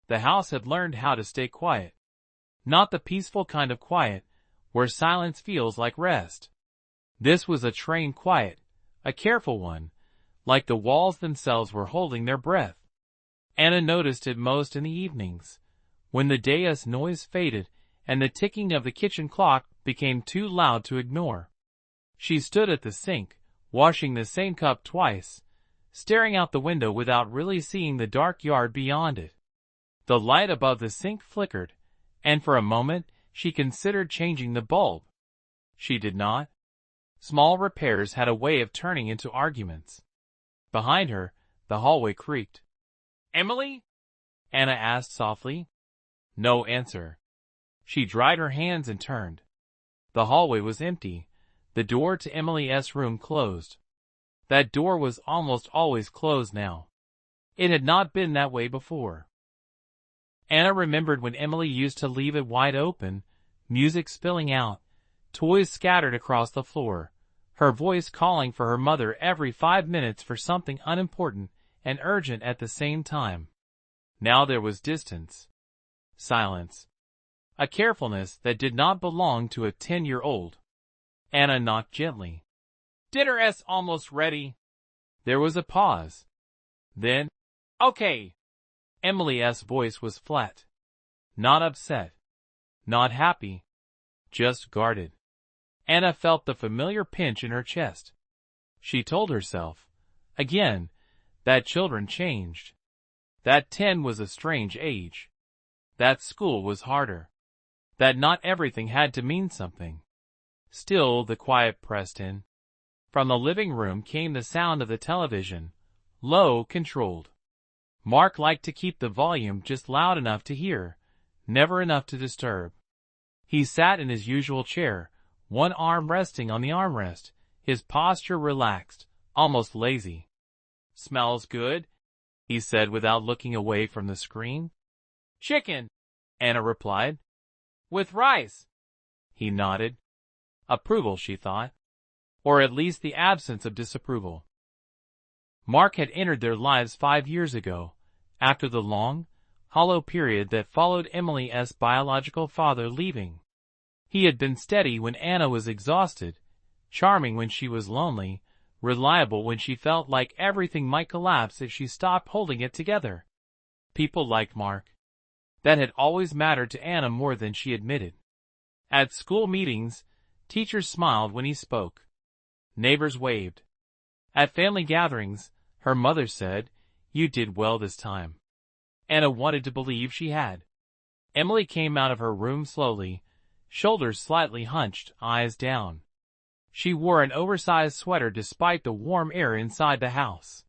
The house had learned how to stay quiet. Not the peaceful kind of quiet, where silence feels like rest. This was a trained quiet, a careful one, like the walls themselves were holding their breath. Anna noticed it most in the evenings, when the day's noise faded and the ticking of the kitchen clock became too loud to ignore. She stood at the sink, washing the same cup twice, staring out the window without really seeing the dark yard beyond it. The light above the sink flickered, and for a moment she considered changing the bulb. She did not. Small repairs had a way of turning into arguments. Behind her, the hallway creaked. "Emily?" Anna asked softly. No answer. She dried her hands and turned. The hallway was empty, the door to Emily's room closed. That door was almost always closed now. It had not been that way before. Anna remembered when Emily used to leave it wide open, music spilling out, toys scattered across the floor, her voice calling for her mother every 5 minutes for something unimportant and urgent at the same time. Now there was distance. Silence. A carefulness that did not belong to a 10-year-old. Anna knocked gently. "Dinner's almost ready." There was a pause. Then, "Okay." Emily's voice was flat. Not upset. Not happy. Just guarded. Anna felt the familiar pinch in her chest. She told herself, again, that children changed. That 10 was a strange age. That school was harder. That not everything had to mean something. Still the quiet pressed in. From the living room came the sound of the television, low, controlled. Mark liked to keep the volume just loud enough to hear, never enough to disturb. He sat in his usual chair, one arm resting on the armrest, his posture relaxed, almost lazy. "Smells good," he said without looking away from the screen. "Chicken," Anna replied. "With rice." He nodded. Approval, she thought. Or at least the absence of disapproval. Mark had entered their lives 5 years ago, after the long, hollow period that followed Emily's biological father leaving. He had been steady when Anna was exhausted, charming when she was lonely, reliable when she felt like everything might collapse if she stopped holding it together. People liked Mark. That had always mattered to Anna more than she admitted. At school meetings, teachers smiled when he spoke. Neighbors waved. At family gatherings, her mother said, "You did well this time." Anna wanted to believe she had. Emily came out of her room slowly, shoulders slightly hunched, eyes down. She wore an oversized sweater despite the warm air inside the house.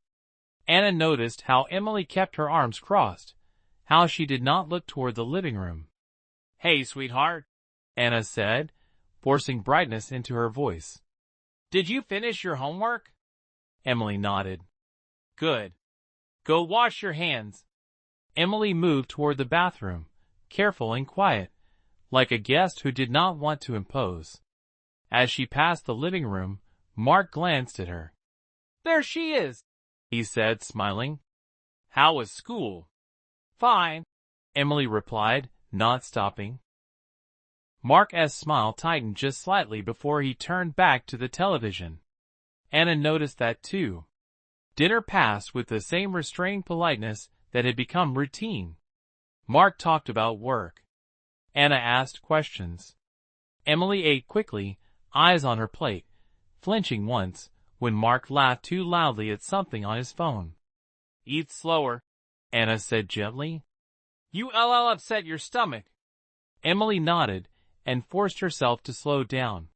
Anna noticed how Emily kept her arms crossed, how she did not look toward the living room. "Hey, sweetheart," Anna said, forcing brightness into her voice. "Did you finish your homework?" Emily nodded. "Good. Go wash your hands." Emily moved toward the bathroom, careful and quiet, like a guest who did not want to impose. As she passed the living room, Mark glanced at her. "There she is," he said, smiling. "How was school?" "Fine," Emily replied, not stopping. Mark's smile tightened just slightly before he turned back to the television. Anna noticed that too. Dinner passed with the same restrained politeness that had become routine. Mark talked about work. Anna asked questions. Emily ate quickly, eyes on her plate, flinching once when Mark laughed too loudly at something on his phone. "Eat slower," Anna said gently. "You'll upset your stomach." Emily nodded and forced herself to slow down.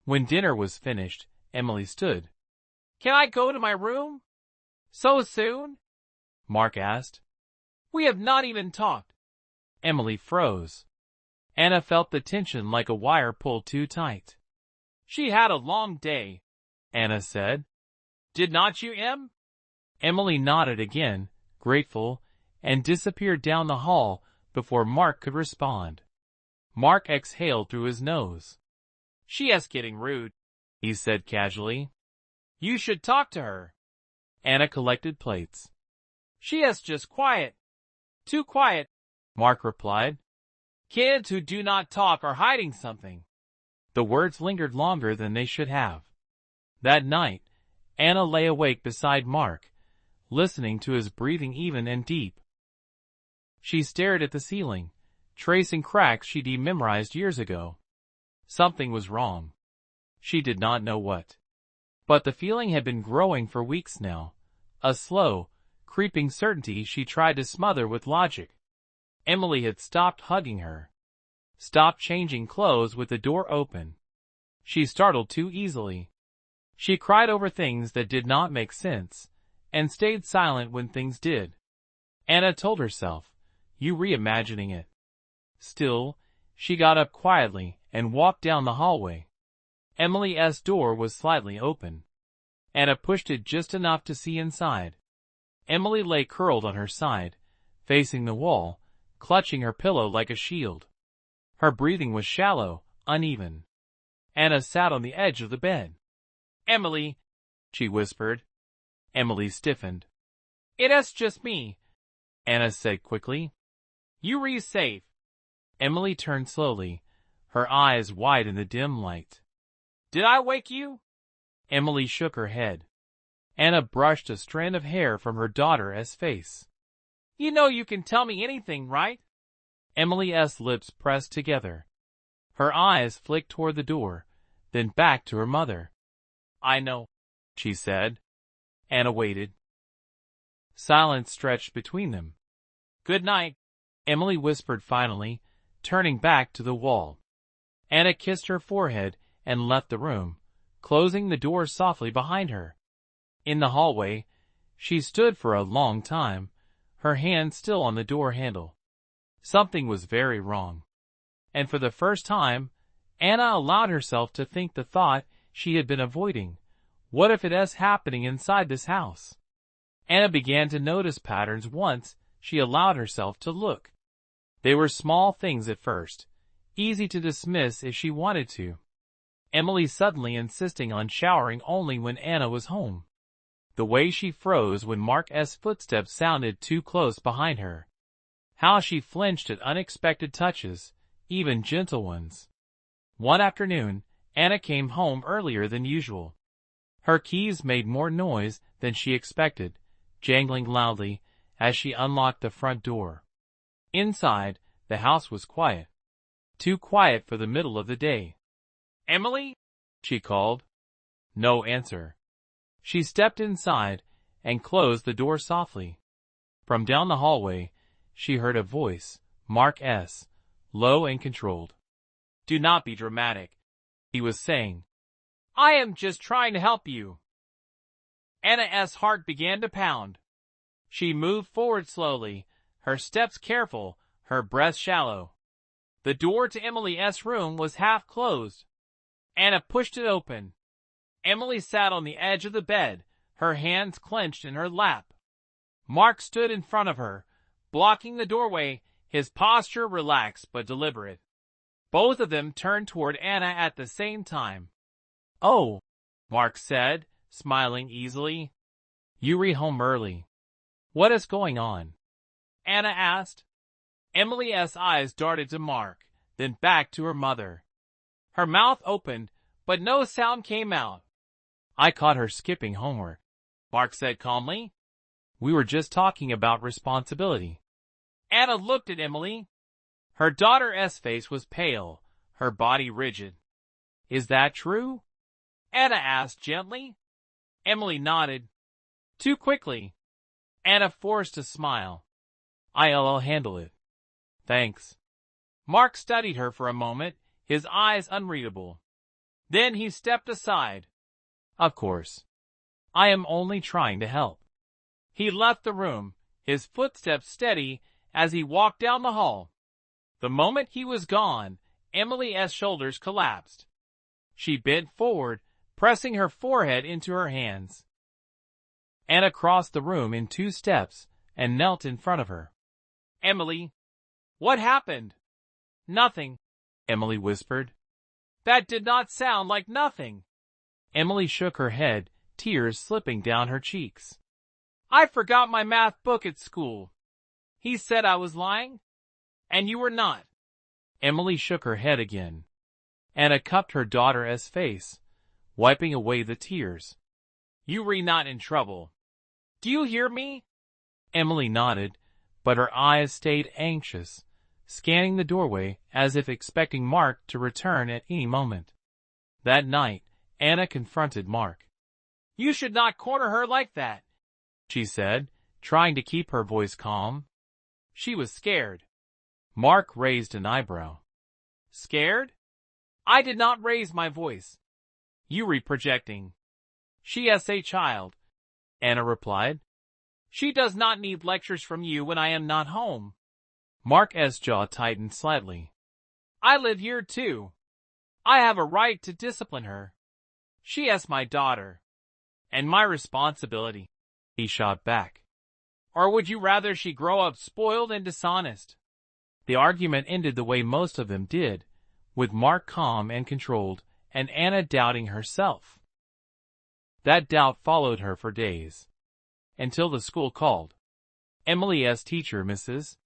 When dinner was finished, Emily stood. "Can I go to my room?" "So soon?" Mark asked. "We have not even talked." Emily froze. Anna felt the tension like a wire pulled too tight. "She had a long day," Anna said. "Did not you, Em?" Emily nodded again, grateful, and disappeared down the hall before Mark could respond. Mark exhaled through his nose. "She is getting rude," he said casually. "You should talk to her." Anna collected plates. "She is just quiet. Too quiet," Mark replied. Kids who do not talk are hiding something. The words lingered longer than they should have. That night, Anna lay awake beside Mark, listening to his breathing even and deep. She stared at the ceiling, tracing cracks she'd memorized years ago. Something was wrong. She did not know what. But the feeling had been growing for weeks now, a slow, creeping certainty she tried to smother with logic. Emily had stopped hugging her, stopped changing clothes with the door open. She startled too easily. She cried over things that did not make sense, and stayed silent when things did. Anna told herself, "You reimagining it." Still, she got up quietly and walked down the hallway. Emily's door was slightly open. Anna pushed it just enough to see inside. Emily lay curled on her side, facing the wall, clutching her pillow like a shield. Her breathing was shallow, uneven. Anna sat on the edge of the bed. "Emily," she whispered. Emily stiffened. "It's just me," Anna said quickly. "You safe." Emily turned slowly, her eyes wide in the dim light. "Did I wake you?" Emily shook her head. Anna brushed a strand of hair from her daughter's face. "You know you can tell me anything, right?" Emily's lips pressed together. Her eyes flicked toward the door, then back to her mother. "I know," she said. Anna waited. Silence stretched between them. "Good night," Emily whispered finally, turning back to the wall. Anna kissed her forehead and left the room, closing the door softly behind her. In the hallway, she stood for a long time, her hand still on the door handle. Something was very wrong. And for the first time, Anna allowed herself to think the thought she had been avoiding. What if it is happening inside this house? Anna began to notice patterns once she allowed herself to look. They were small things at first, easy to dismiss if she wanted to. Emily suddenly insisting on showering only when Anna was home. The way she froze when Mark's footsteps sounded too close behind her. How she flinched at unexpected touches, even gentle ones. One afternoon, Anna came home earlier than usual. Her keys made more noise than she expected, jangling loudly as she unlocked the front door. Inside, the house was quiet. Too quiet for the middle of the day. "Emily?" she called. No answer. She stepped inside and closed the door softly. From down the hallway, she heard a voice, Mark's, low and controlled. "Do not be dramatic," he was saying. "I am just trying to help you." Anna's heart began to pound. She moved forward slowly, her steps careful, her breath shallow. The door to Emily's room was half closed. Anna pushed it open. Emily sat on the edge of the bed, her hands clenched in her lap. Mark stood in front of her, blocking the doorway, his posture relaxed but deliberate. Both of them turned toward Anna at the same time. "Oh," Mark said, smiling easily. "You home early. What is going on?" Anna asked. Emily's eyes darted to Mark, then back to her mother. Her mouth opened, but no sound came out. "I caught her skipping homework," Mark said calmly. "We were just talking about responsibility." Anna looked at Emily. Her daughter's face was pale, her body rigid. "Is that true?" Anna asked gently. Emily nodded. "Too quickly." Anna forced a smile. "I'll handle it. Thanks." Mark studied her for a moment, his eyes unreadable. Then he stepped aside. "Of course. I am only trying to help." He left the room, his footsteps steady as he walked down the hall. The moment he was gone, Emily's shoulders collapsed. She bent forward, pressing her forehead into her hands. Anna crossed the room in 2 steps and knelt in front of her. "Emily, what happened?" "Nothing," Emily whispered. "That did not sound like nothing." Emily shook her head, tears slipping down her cheeks. "I forgot my math book at school." "He said I was lying?" And you were not. Emily shook her head again. Anna cupped her daughter's face, wiping away the tears. You were not in trouble. Do you hear me? Emily nodded, but her eyes stayed anxious, scanning the doorway as if expecting Mark to return at any moment. That night, Anna confronted Mark. You should not corner her like that, she said, trying to keep her voice calm. She was scared. Mark raised an eyebrow. Scared? I did not raise my voice. You were projecting. She is a child, Anna replied. She does not need lectures from you when I am not home. Mark's jaw tightened slightly. I live here too. I have a right to discipline her. She is my daughter. And my responsibility, he shot back. Or would you rather she grow up spoiled and dishonest? The argument ended the way most of them did, with Mark calm and controlled, and Anna doubting herself. That doubt followed her for days. Until the school called. Emily's teacher, Mrs.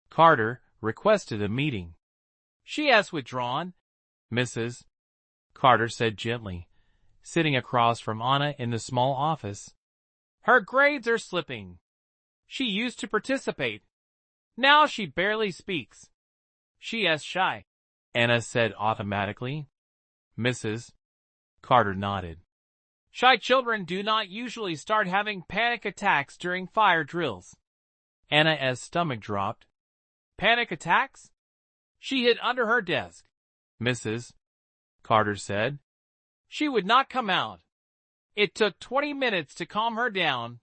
Carter, requested a meeting. She has withdrawn, Mrs. Carter said gently, sitting across from Anna in the small office. Her grades are slipping. She used to participate. Now she barely speaks. She is shy, Anna said automatically. Mrs. Carter nodded. Shy children do not usually start having panic attacks during fire drills. Anna's stomach dropped. Panic attacks? She hid under her desk, Mrs. Carter said. She would not come out. It took 20 minutes to calm her down.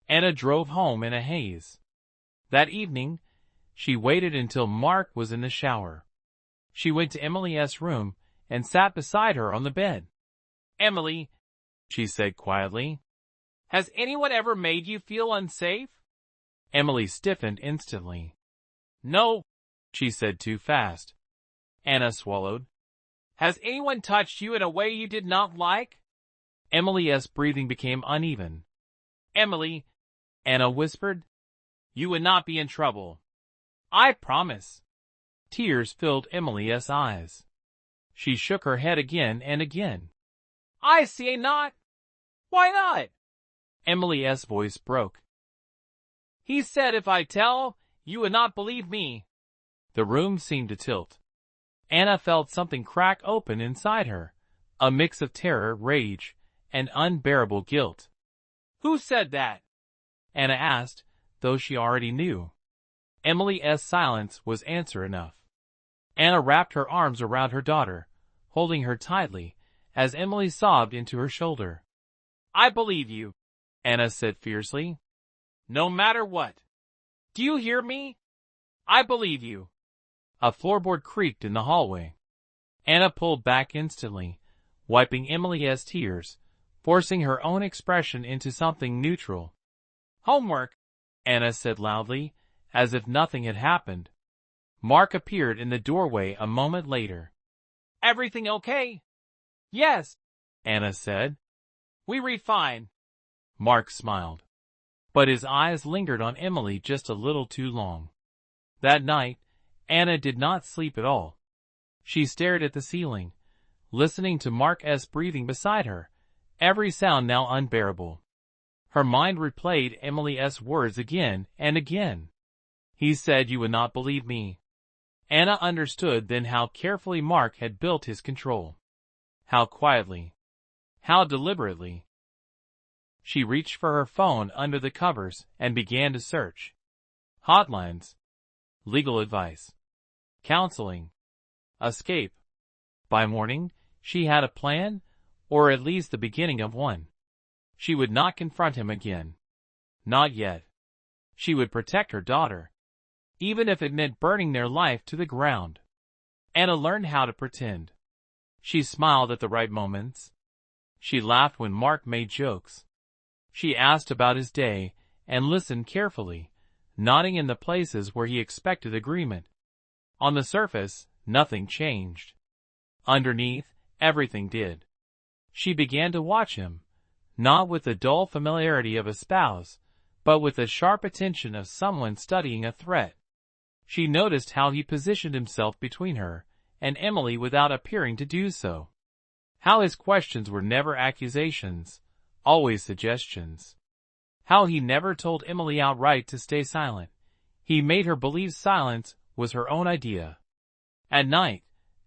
Anna drove home in a haze. That evening, she waited until Mark was in the shower. She went to Emily's room and sat beside her on the bed. Emily, she said quietly, has anyone ever made you feel unsafe? Emily stiffened instantly. No, she said too fast. Anna swallowed. Has anyone touched you in a way you did not like? Emily's breathing became uneven. Emily, Anna whispered, you would not be in trouble. I promise. Tears filled Emily's eyes. She shook her head again and again. I say not. Why not? Emily's voice broke. He said if I tell, you would not believe me. The room seemed to tilt. Anna felt something crack open inside her, a mix of terror, rage, and unbearable guilt. Who said that? Anna asked, though she already knew. Emily's silence was answer enough. Anna wrapped her arms around her daughter, holding her tightly, as Emily sobbed into her shoulder. I believe you, Anna said fiercely. No matter what. Do you hear me? I believe you. A floorboard creaked in the hallway. Anna pulled back instantly, wiping Emily's tears, forcing her own expression into something neutral. Homework, Anna said loudly, as if nothing had happened. Mark appeared in the doorway a moment later. Everything okay? Yes, Anna said. We read fine. Mark smiled. But his eyes lingered on Emily just a little too long. That night, Anna did not sleep at all. She stared at the ceiling, listening to Mark's breathing beside her, every sound now unbearable. Her mind replayed Emily's words again and again. He said you would not believe me. Anna understood then how carefully Mark had built his control. How quietly. How deliberately. She reached for her phone under the covers and began to search. Hotlines. Legal advice. Counseling. Escape. By morning, she had a plan, or at least the beginning of one. She would not confront him again. Not yet. She would protect her daughter, even if it meant burning their life to the ground. Anna learned how to pretend. She smiled at the right moments. She laughed when Mark made jokes. She asked about his day and listened carefully, nodding in the places where he expected agreement. On the surface, nothing changed. Underneath, everything did. She began to watch him, not with the dull familiarity of a spouse, but with the sharp attention of someone studying a threat. She noticed how he positioned himself between her and Emily without appearing to do so. How his questions were never accusations, always suggestions. How he never told Emily outright to stay silent. He made her believe silence was her own idea. At night,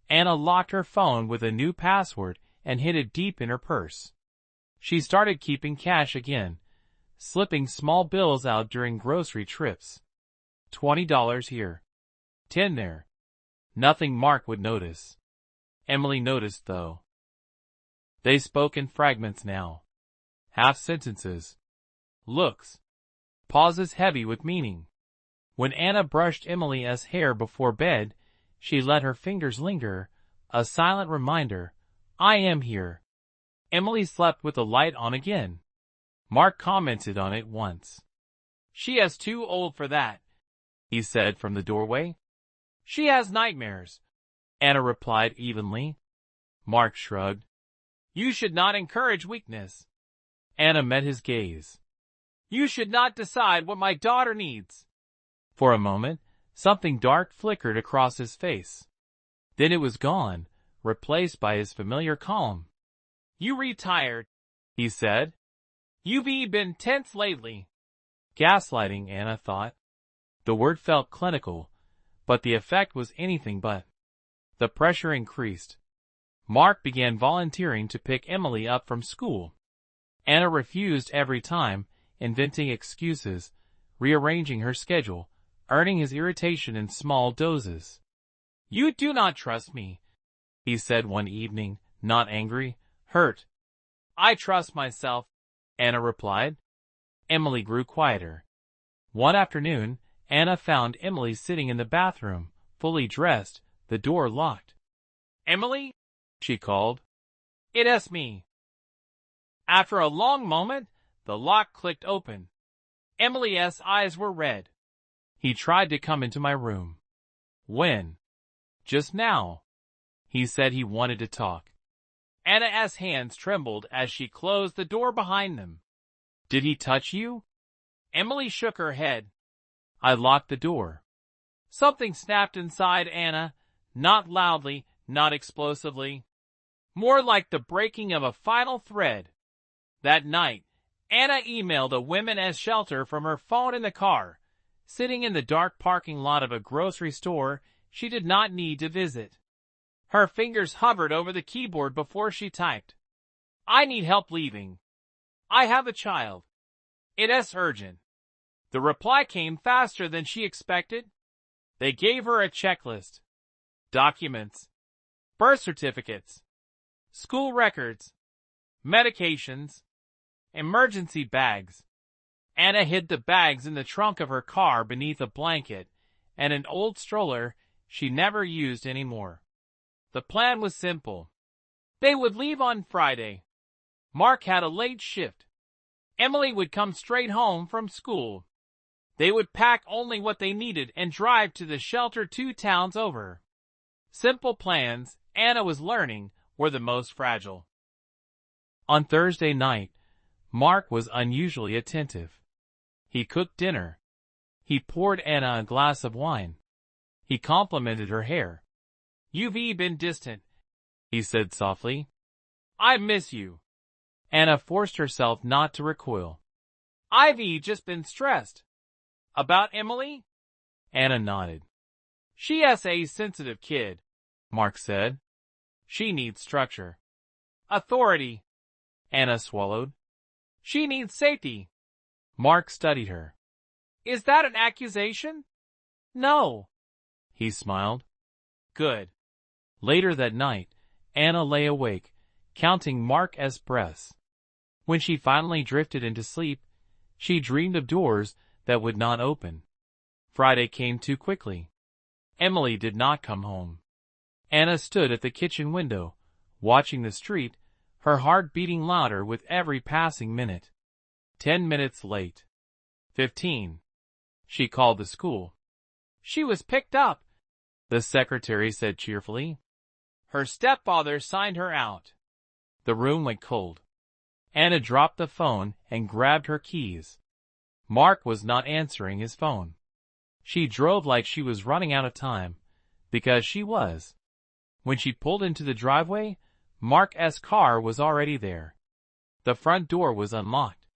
Anna locked her phone with a new password and hid it deep in her purse. She started keeping cash again, slipping small bills out during grocery trips. $20 here. 10 there. Nothing Mark would notice. Emily noticed, though. They spoke in fragments now. Half sentences. Looks. Pauses heavy with meaning. When Anna brushed Emily's hair before bed, she let her fingers linger, a silent reminder, I am here. Emily slept with the light on again. Mark commented on it once. She is too old for that, he said from the doorway. She has nightmares, Anna replied evenly. Mark shrugged. You should not encourage weakness. Anna met his gaze. You should not decide what my daughter needs. For a moment, something dark flickered across his face. Then it was gone, replaced by his familiar calm. You retired, he said. You've been tense lately. Gaslighting, Anna thought. The word felt clinical, but the effect was anything but. The pressure increased. Mark began volunteering to pick Emily up from school. Anna refused every time, inventing excuses, rearranging her schedule, earning his irritation in small doses. You do not trust me, he said one evening, not angry, hurt. I trust myself, Anna replied. Emily grew quieter. One afternoon, Anna found Emily sitting in the bathroom, fully dressed, the door locked. Emily? She called. It is me. After a long moment, the lock clicked open. Emily's eyes were red. He tried to come into my room. When? Just now. He said he wanted to talk. Anna's hands trembled as she closed the door behind them. Did he touch you? Emily shook her head. I locked the door. Something snapped inside Anna, not loudly, not explosively. More like the breaking of a final thread. That night, Anna emailed a women's shelter from her phone in the car, sitting in the dark parking lot of a grocery store she did not need to visit. Her fingers hovered over the keyboard before she typed. I need help leaving. I have a child. It is urgent. The reply came faster than she expected. They gave her a checklist. Documents. Birth certificates. School records. Medications. Emergency bags. Anna hid the bags in the trunk of her car beneath a blanket and an old stroller she never used anymore. The plan was simple. They would leave on Friday. Mark had a late shift. Emily would come straight home from school. They would pack only what they needed and drive to the shelter 2 towns over. Simple plans, Anna was learning, were the most fragile. On Thursday night, Mark was unusually attentive. He cooked dinner. He poured Anna a glass of wine. He complimented her hair. You've been distant, he said softly. I miss you. Anna forced herself not to recoil. I've just been stressed. About Emily? Anna nodded. She is a sensitive kid, Mark said. She needs structure. Authority. Anna swallowed. She needs safety. Mark studied her. Is that an accusation? No. He smiled. Good. Later that night, Anna lay awake, counting Mark's breaths. When she finally drifted into sleep, she dreamed of doors that would not open. Friday came too quickly. Emily did not come home. Anna stood at the kitchen window, watching the street, her heart beating louder with every passing minute. 10 minutes late. 15. She called the school. She was picked up, the secretary said cheerfully. Her stepfather signed her out. The room went cold. Anna dropped the phone and grabbed her keys. Mark was not answering his phone. She drove like she was running out of time, because she was. When she pulled into the driveway, Mark's car was already there. The front door was unlocked.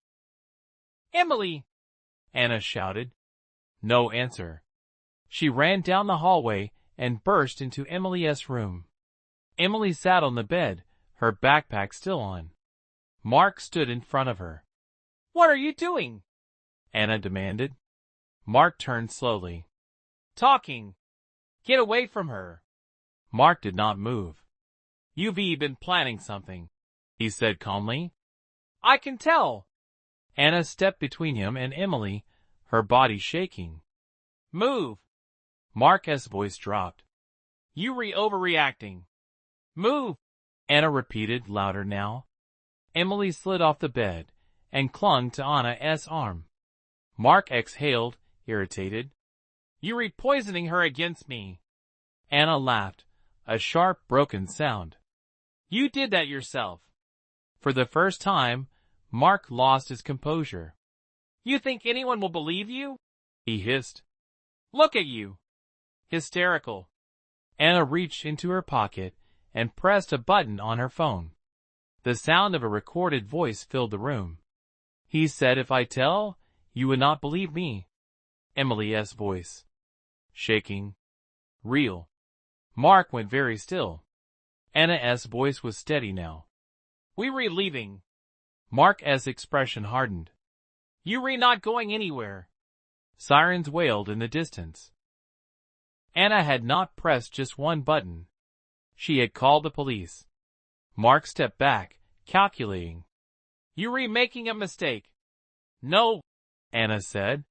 "Emily!" Anna shouted. No answer. She ran down the hallway and burst into Emily's room. Emily sat on the bed, her backpack still on. Mark stood in front of her. "What are you doing?" Anna demanded. Mark turned slowly. "Talking. Get away from her." Mark did not move. "You've been planning something," he said calmly. "I can tell." Anna stepped between him and Emily, her body shaking. "Move." Mark's voice dropped. "You're overreacting." "Move," Anna repeated, louder now. Emily slid off the bed and clung to Anna's arm. Mark exhaled, irritated. "You're poisoning her against me." Anna laughed, a sharp, broken sound. "You did that yourself." For the first time, Mark lost his composure. "You think anyone will believe you?" he hissed. "Look at you." Hysterical. Anna reached into her pocket and pressed a button on her phone. The sound of a recorded voice filled the room. "He said if I tell, you would not believe me." Emily's voice. Shaking. Real. Mark went very still. Anna's voice was steady now. "We were leaving." Mark's expression hardened. "You were not going anywhere." Sirens wailed in the distance. Anna had not pressed just one button. She had called the police. Mark stepped back, calculating. "You were making a mistake." "No," Anna said.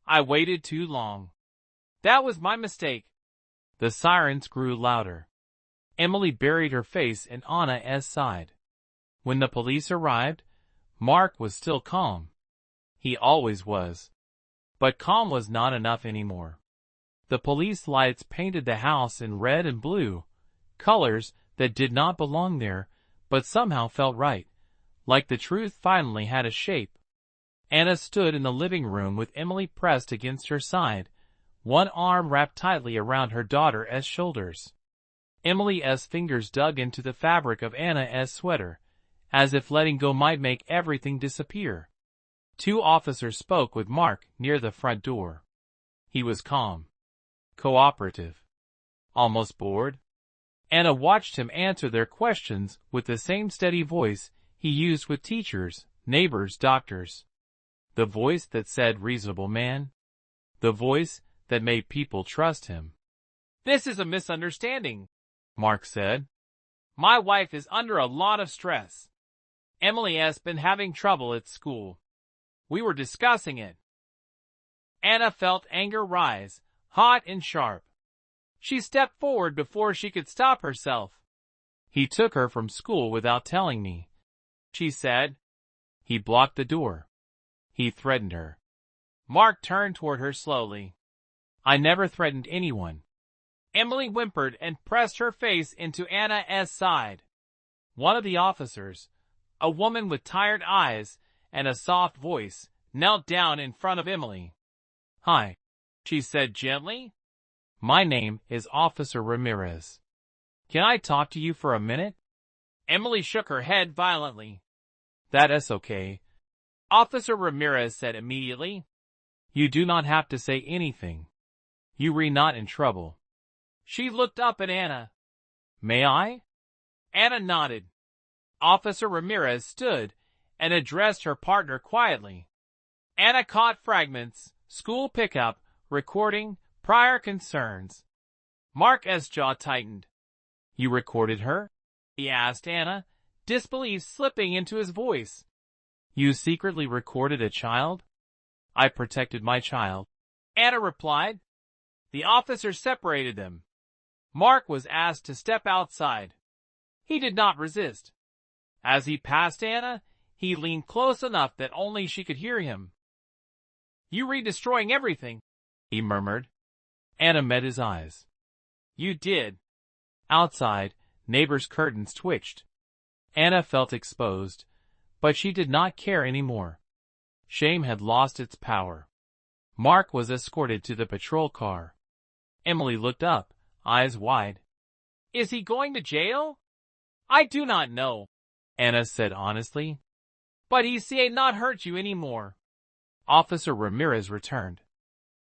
"I waited too long. That was my mistake." The sirens grew louder. Emily buried her face in Anna's side. When the police arrived, Mark was still calm. He always was. But calm was not enough anymore. The police lights painted the house in red and blue, colors that did not belong there, but somehow felt right, like the truth finally had a shape. Anna stood in the living room with Emily pressed against her side, one arm wrapped tightly around her daughter's shoulders. Emily's fingers dug into the fabric of Anna's sweater, as if letting go might make everything disappear. Two officers spoke with Mark near the front door. He was calm, cooperative, almost bored. Anna watched him answer their questions with the same steady voice he used with teachers, neighbors, doctors. The voice that said reasonable man. The voice that made people trust him. "This is a misunderstanding," Mark said. "My wife is under a lot of stress. Emily has been having trouble at school. We were discussing it." Anna felt anger rise, hot and sharp. She stepped forward before she could stop herself. "He took her from school without telling me," she said. "He blocked the door. He threatened her." Mark turned toward her slowly. "I never threatened anyone." Emily whimpered and pressed her face into Anna's side. One of the officers, a woman with tired eyes and a soft voice, knelt down in front of Emily. "Hi," she said gently. "My name is Officer Ramirez. Can I talk to you for a minute?" Emily shook her head violently. "That is okay," Officer Ramirez said immediately. "You do not have to say anything. You were not in trouble." She looked up at Anna. "May I?" Anna nodded. Officer Ramirez stood and addressed her partner quietly. Anna caught fragments, school pickup, recording, prior concerns. Mark's jaw tightened. "You recorded her?" he asked Anna, disbelief slipping into his voice. "You secretly recorded a child?" "I protected my child," Anna replied. The officer separated them. Mark was asked to step outside. He did not resist. As he passed Anna, he leaned close enough that only she could hear him. "You destroying everything," he murmured. Anna met his eyes. "You did." Outside, neighbors' curtains twitched. Anna felt exposed, but she did not care anymore. Shame had lost its power. Mark was escorted to the patrol car. Emily looked up, eyes wide. "Is he going to jail?" "I do not know," Anna said honestly. "But he say not hurt you anymore." Officer Ramirez returned.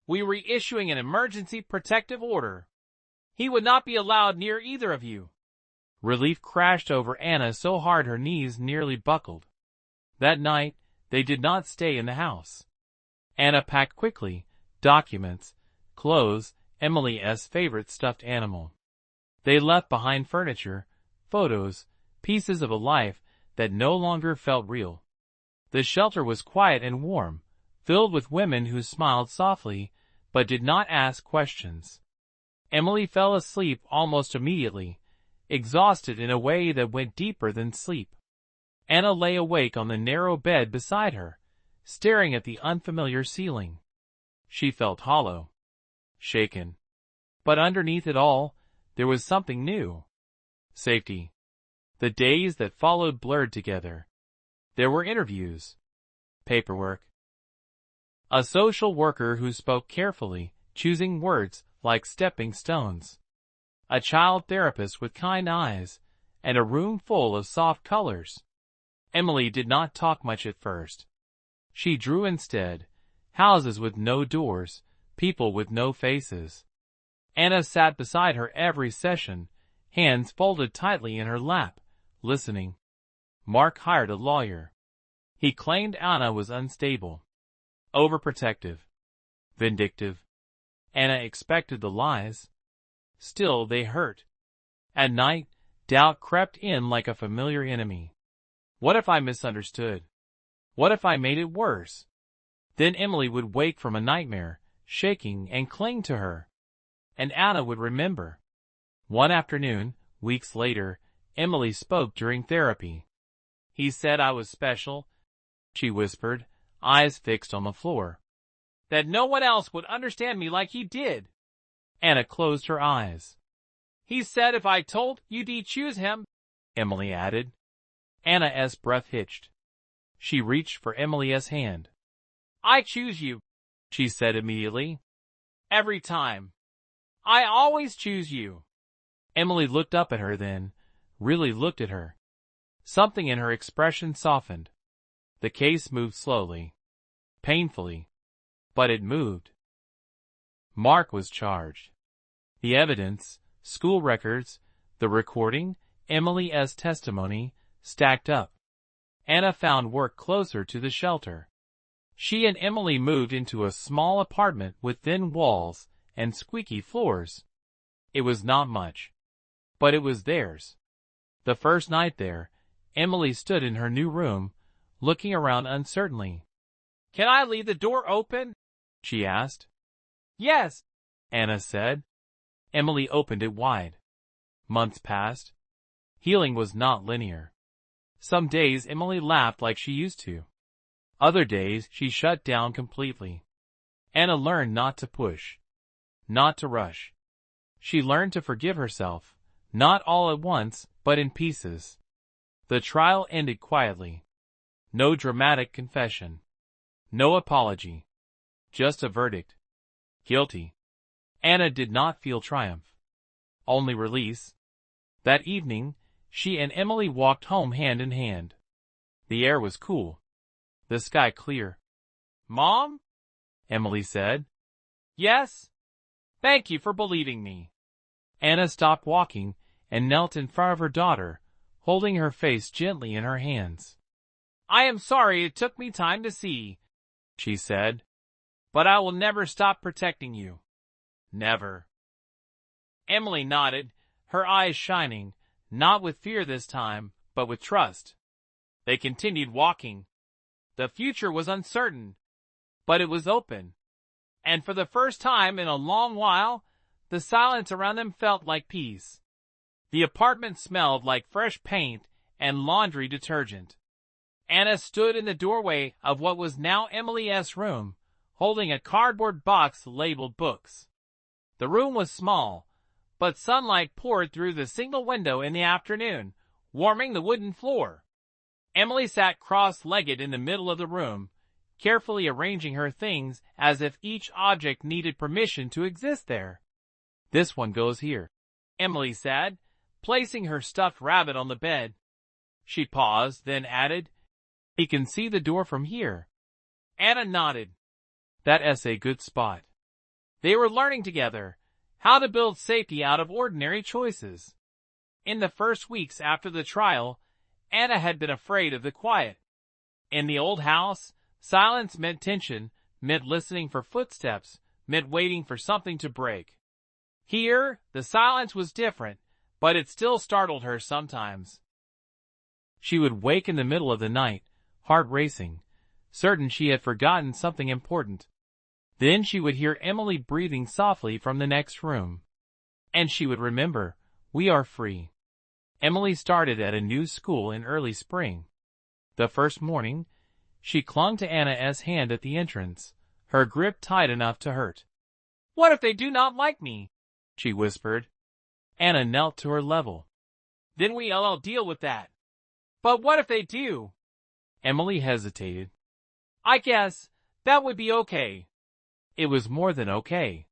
"We were issuing an emergency protective order. He would not be allowed near either of you." Relief crashed over Anna so hard her knees nearly buckled. That night, they did not stay in the house. Anna packed quickly, documents, clothes, Emily's favorite stuffed animal. They left behind furniture, photos, pieces of a life that no longer felt real. The shelter was quiet and warm, filled with women who smiled softly but did not ask questions. Emily fell asleep almost immediately, exhausted in a way that went deeper than sleep. Anna lay awake on the narrow bed beside her, staring at the unfamiliar ceiling. She felt hollow, shaken. But underneath it all, there was something new. Safety. The days that followed blurred together. There were interviews, paperwork. A social worker who spoke carefully, choosing words like stepping stones. A child therapist with kind eyes, and a room full of soft colors. Emily did not talk much at first. She drew instead, houses with no doors, people with no faces. Anna sat beside her every session, hands folded tightly in her lap, listening. Mark hired a lawyer. He claimed Anna was unstable, overprotective, vindictive. Anna expected the lies. Still, they hurt. At night, doubt crept in like a familiar enemy. What if I misunderstood? What if I made it worse? Then Emily would wake from a nightmare, shaking, and cling to her. And Anna would remember. One afternoon, weeks later, Emily spoke during therapy. "He said I was special," she whispered, eyes fixed on the floor. "That no one else would understand me like he did." Anna closed her eyes. "He said if I told you'd choose him," Emily added. Anna's breath hitched. She reached for Emily's hand. "I choose you," she said immediately. "Every time. I always choose you." Emily looked up at her then, really looked at her. Something in her expression softened. The case moved slowly, painfully, but it moved. Mark was charged. The evidence, school records, the recording, Emily's testimony, stacked up. Anna found work closer to the shelter. She and Emily moved into a small apartment with thin walls and squeaky floors. It was not much, but it was theirs. The first night there, Emily stood in her new room, looking around uncertainly. "Can I leave the door open?" she asked. "Yes," Anna said. Emily opened it wide. Months passed. Healing was not linear. Some days Emily laughed like she used to. Other days she shut down completely. Anna learned not to push, not to rush. She learned to forgive herself, not all at once, but in pieces. The trial ended quietly. No dramatic confession. No apology. Just a verdict. Guilty. Anna did not feel triumph. Only release. That evening, she and Emily walked home hand in hand. The air was cool. The sky clear. "Mom?" Emily said. "Yes? Thank you for believing me." Anna stopped walking and knelt in front of her daughter, holding her face gently in her hands. "I am sorry it took me time to see," she said. "But I will never stop protecting you. Never." Emily nodded, her eyes shining, not with fear this time, but with trust. They continued walking. The future was uncertain, but it was open. And for the first time in a long while, the silence around them felt like peace. The apartment smelled like fresh paint and laundry detergent. Anna stood in the doorway of what was now Emily's room, holding a cardboard box labeled books. The room was small, but sunlight poured through the single window in the afternoon, warming the wooden floor. Emily sat cross-legged in the middle of the room, carefully arranging her things as if each object needed permission to exist there. "This one goes here," Emily said, placing her stuffed rabbit on the bed. She paused, then added, "He can see the door from here." Anna nodded. "That's a good spot." They were learning together how to build safety out of ordinary choices. In the first weeks after the trial, Anna had been afraid of the quiet. In the old house, silence meant tension, meant listening for footsteps, meant waiting for something to break. Here, the silence was different, but it still startled her sometimes. She would wake in the middle of the night, heart racing, certain she had forgotten something important. Then she would hear Emily breathing softly from the next room. And she would remember, "We are free." Emily started at a new school in early spring. The first morning, she clung to Anna's hand at the entrance, her grip tight enough to hurt. "What if they do not like me?" she whispered. Anna knelt to her level. "Then we'll deal with that." "But what if they do?" Emily hesitated. "I guess that would be okay." It was more than okay.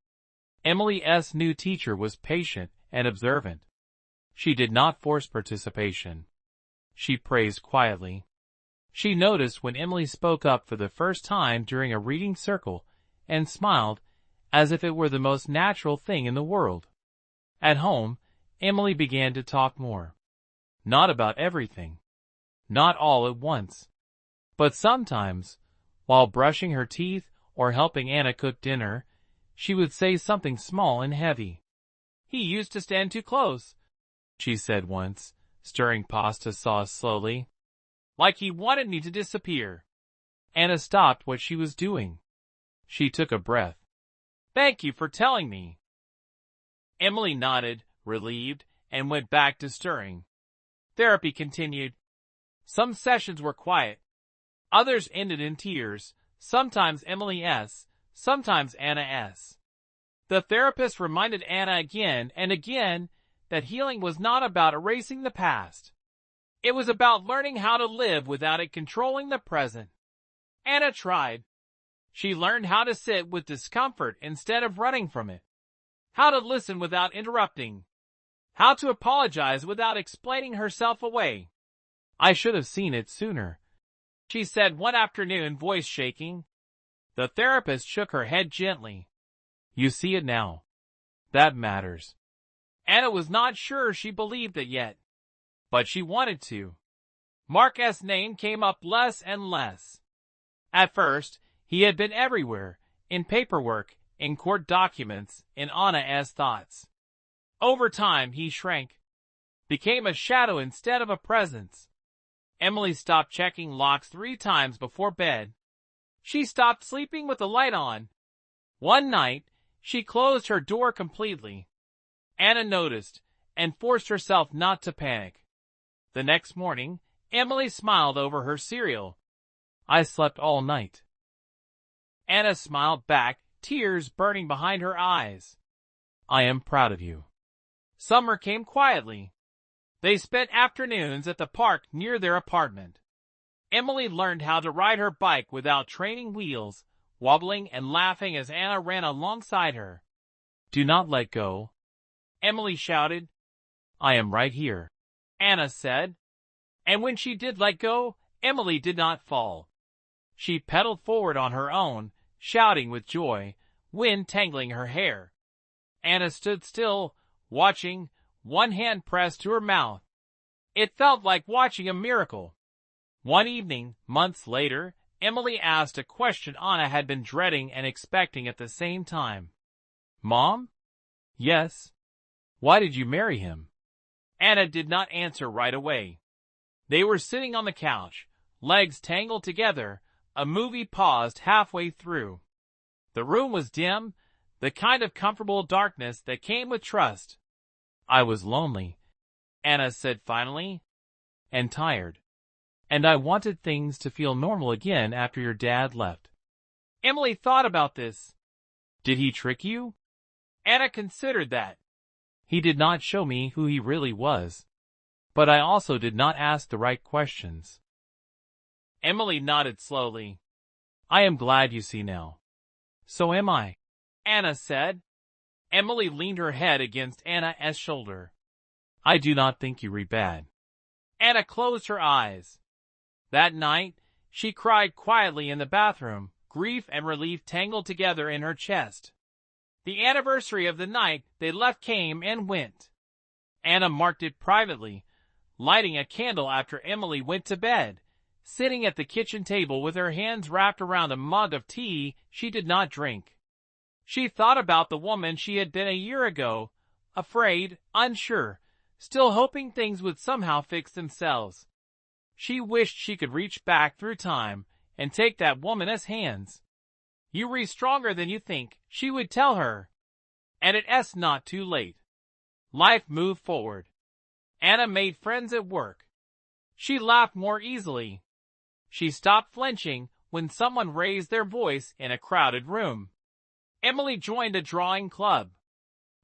Emily's new teacher was patient and observant. She did not force participation. She praised quietly. She noticed when Emily spoke up for the first time during a reading circle and smiled as if it were the most natural thing in the world. At home, Emily began to talk more. Not about everything. Not all at once. But sometimes, while brushing her teeth or helping Anna cook dinner, she would say something small and heavy. "He used to stand too close," she said once, stirring pasta sauce slowly. "Like he wanted me to disappear." Anna stopped what she was doing. She took a breath. "Thank you for telling me." Emily nodded, relieved, and went back to stirring. Therapy continued. Some sessions were quiet. Others ended in tears, sometimes Emily's, sometimes Anna's. The therapist reminded Anna again and again that healing was not about erasing the past. It was about learning how to live without it controlling the present. Anna tried. She learned how to sit with discomfort instead of running from it. How to listen without interrupting. How to apologize without explaining herself away. "I should have seen it sooner," she said one afternoon, voice shaking. The therapist shook her head gently. "You see it now. That matters." Anna was not sure she believed it yet, but she wanted to. Mark's name came up less and less. At first, he had been everywhere, in paperwork, in court documents, in Anna's thoughts. Over time, he shrank, became a shadow instead of a presence. Emily stopped checking locks 3 times before bed. She stopped sleeping with the light on. One night, she closed her door completely. Anna noticed, and forced herself not to panic. The next morning, Emily smiled over her cereal. "I slept all night." Anna smiled back, tears burning behind her eyes. "I am proud of you." Summer came quietly. They spent afternoons at the park near their apartment. Emily learned how to ride her bike without training wheels, wobbling and laughing as Anna ran alongside her. "Do not let go," Emily shouted. "I am right here," Anna said. And when she did let go, Emily did not fall. She pedaled forward on her own, shouting with joy, wind tangling her hair. Anna stood still, watching, one hand pressed to her mouth. It felt like watching a miracle. One evening, months later, Emily asked a question Anna had been dreading and expecting at the same time. "Mom?" "Yes." "Why did you marry him?" Anna did not answer right away. They were sitting on the couch, legs tangled together, a movie paused halfway through. The room was dim, the kind of comfortable darkness that came with trust. "I was lonely," Anna said finally, "and tired. And I wanted things to feel normal again after your dad left." Emily thought about this. "Did he trick you?" Anna considered that. "He did not show me who he really was. But I also did not ask the right questions." Emily nodded slowly. I am glad you see now. So am I, Anna said. Emily leaned her head against Anna's shoulder. I do not think you read bad. Anna closed her eyes. That night, she cried quietly in the bathroom, grief and relief tangled together in her chest. The anniversary of the night they left came and went. Anna marked it privately, lighting a candle after Emily went to bed, sitting at the kitchen table with her hands wrapped around a mug of tea she did not drink. She thought about the woman she had been a year ago, afraid, unsure, still hoping things would somehow fix themselves. She wished she could reach back through time and take that woman's hands. You re stronger than you think, she would tell her. And it's not too late. Life moved forward. Anna made friends at work. She laughed more easily. She stopped flinching when someone raised their voice in a crowded room. Emily joined a drawing club.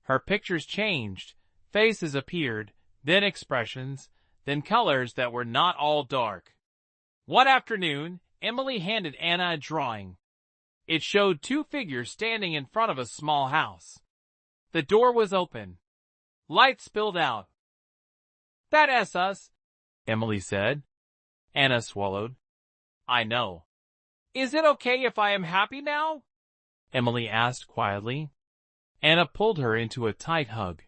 Her pictures changed, faces appeared, then expressions, then colors that were not all dark. One afternoon, Emily handed Anna a drawing. It showed two figures standing in front of a small house. The door was open. Light spilled out. That's us, Emily said. Anna swallowed. I know. Is it okay if I am happy now? Emily asked quietly. Anna pulled her into a tight hug.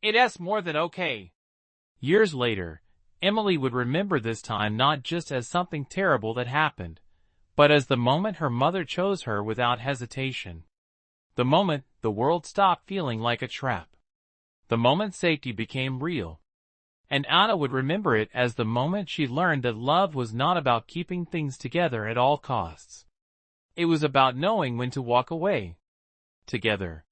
It's more than okay. Years later, Emily would remember this time not just as something terrible that happened, but as the moment her mother chose her without hesitation. The moment the world stopped feeling like a trap. The moment safety became real. And Anna would remember it as the moment she learned that love was not about keeping things together at all costs. It was about knowing when to walk away. Together.